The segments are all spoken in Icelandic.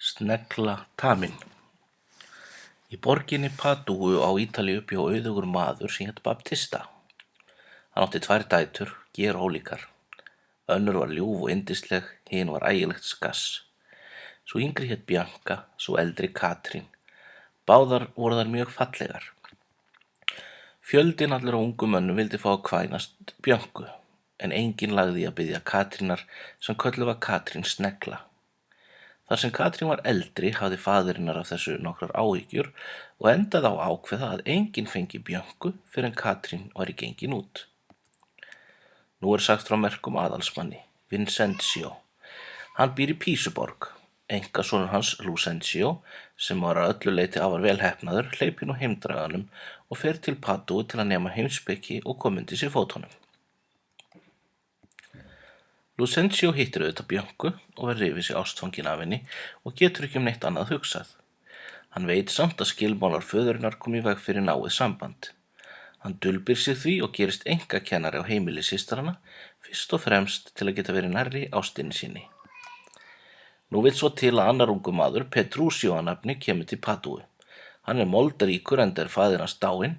Snegla Taminn. Í borginni Padúu á Ítalíu bjó auðugur maður sem hét Baptista. Hann átti 2 dætur, gerólíkar. Önnur var ljúf og yndisleg, hin var ægilegt skass. Sú yngri hét Bianca, sú eldri Katrín. Báðar voru þær mjög fallegar. Fjöldinn allur af ungum mönnum vildi fá að kvænast Biancu, en enginn lagði í að biðja Katrínar sem kölluð var Katrín snegla. Þar sem Katrín var eldri hafði faðirinnar af þessu nokkrar áhyggjur og endaði á ákveða að enginn fengi Biancu fyrr en Katrín væri gengin út. Nú er sagt frá merkum aðalsmanni, Vincenzio. Hann býr í Písuborg. Einkasonur hans, Lucentio, sem var að öllu leyti afar vel heppnaður, hleypir nú heimdraganum og fer til Padúu til að nema heimspeki og koma undir sig fótunum. Lucentio hittir auðvitað Biancu og verður yfir sig ástfanginn af henni og getur ekki neitt annað hugsað. Hann veit samt að skilmálar föðurinnar kom í veg fyrir náið samband. Hann dulbir sig því og gerist einkakennari á heimili systrana, fyrst og fremst til að geta verið nærri ástinni sinni. Nú vill svo til að annar ungur maður, Petruccio að nafni, kemur til Padúu. Hann er moldaríkur enda faðir hans dáinn.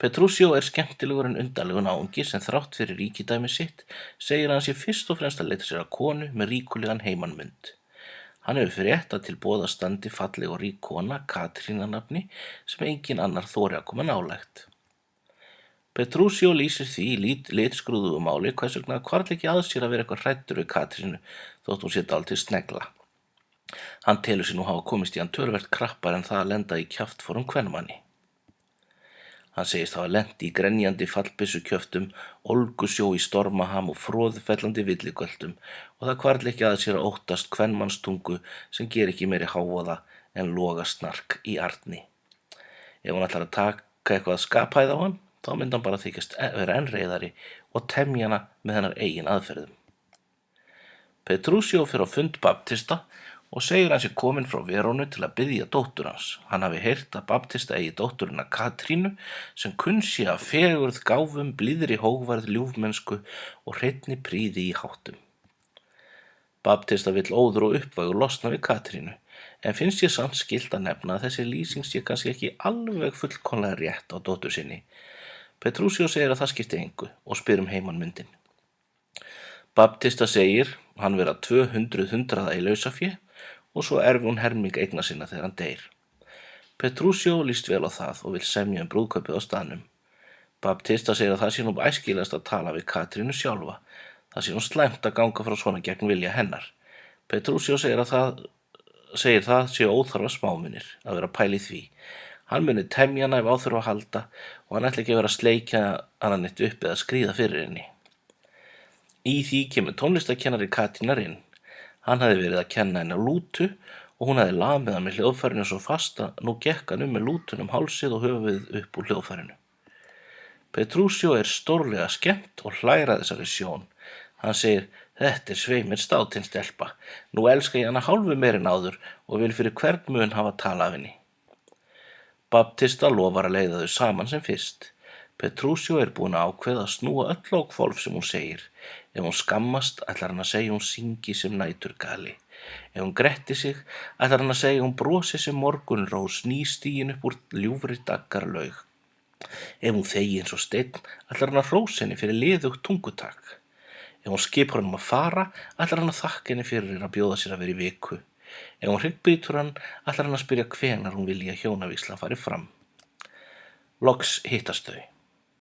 Petruccio er skemmtilegur en undarlegur náungi sem þrátt fyrir ríkidæmi sitt segir hann sé fyrst og fremst að leita sér að konu með ríkulegan heimanmund. Hann hefur frétt að til boða standi falleg og rík kona, Katrín að nafni, sem engin annar þori að koma nálægt. Petruccio lýsir því í litskrúðugu máli hvers vegna hvarfli ekki að sér að vera eitthvað hræddur við Katrínu þótt hún sé dálítið snegla. Hann telur sig nú hafa komist í hann töluvert krappar en það að lenda í kjaftforum kvenmanni. Hann segist hafa lent í grenjandi fallbyssukjöftum, ólgusjó í stormaham og froðfellandi villigöldum og það hvarfli ekki að sér að óttast kvenmannstungu sem ger ekki meiri hávaða en logasnark í arni. Ef hún ætlar að taka eitthvað skapæð á hann, þá myndi hann bara þykjast vera enn reiðari og temja hana með hennar eigin aðferðum. Petruccio fer á fund Baptista og segir hann sé kominn frá Verónu til að biðja dóttur hans. Hann hafi heyrt að Baptista eigi dótturina Katrínu sem kunsi af fegurð, gáfum, blíðri hógværð, ljúfmennsku og hreinni prýði í háttum. Baptista vill óður og uppvægur losna við Katrínu, en finnst ég samt skylt að nefna að þessi lýsing sé kannski ekki alveg fullkomlega rétt á dóttur sinni. Petruccio segir að það skipti engu og spyr heimanmundin. Baptista segir hann vera 200 hundraða í lausafé og svo erfi hún helming eigna sinna þegar hann deyr. Petruccio líst vel á það og vill semja brúðkaupið á staðnum. Baptista segir að það sé nú æskilegast að tala við Katrínu sjálfa. Það sé nú slæmt að ganga frá svona gegn vilja hennar. Petruccio segir það sé óþarfa smámunir að vera pæli því. Hann muni temja hana ef á þurfa að halda og hann ætli ekki að vera að sleikja hana neitt upp eða skríða fyrir henni. Í því kemur tónlistarkennari Katrínar inn. Hann hafði verið að kenna henni á lútu og hún hafði lamið hann með hljóðfærinu svo fast að nú gekk hann með lútun hálsið og höfuðið upp úr hljóðfærinu. Petruccio er stórlega skemmt og hlær að þessari sjón. Hann segir, þetta er svei mér státinn stelpa. Nú elska ég hana hálfu meir en áður og vil fyrir hvern mun hafa tala af henni. Baptista lofar að leiða þau saman sem fyrst. Petruccio er búinn að ákveða að snúa öll á hvolf sem hún segir. Ef hún skammast ætlar hann að segja hún syngi sem næturgali. Ef hún gretti sig ætlar hann að segja hún brosi sem morgunrós nýstigin upp úr ljúfri daggarlaug. Ef hún þegi eins og steinn ætlar hann að hrósa henni fyrir liðugt tungutak. Ef hún skipar hann að fara ætlar hann að þakka henni fyrir að bjóða sér að vera í viku. Ef hún hryggbrýtur hann ætlar hann að spyrja hvenær hún vilji að hjónavígslan fari fram. Loks hittast þau.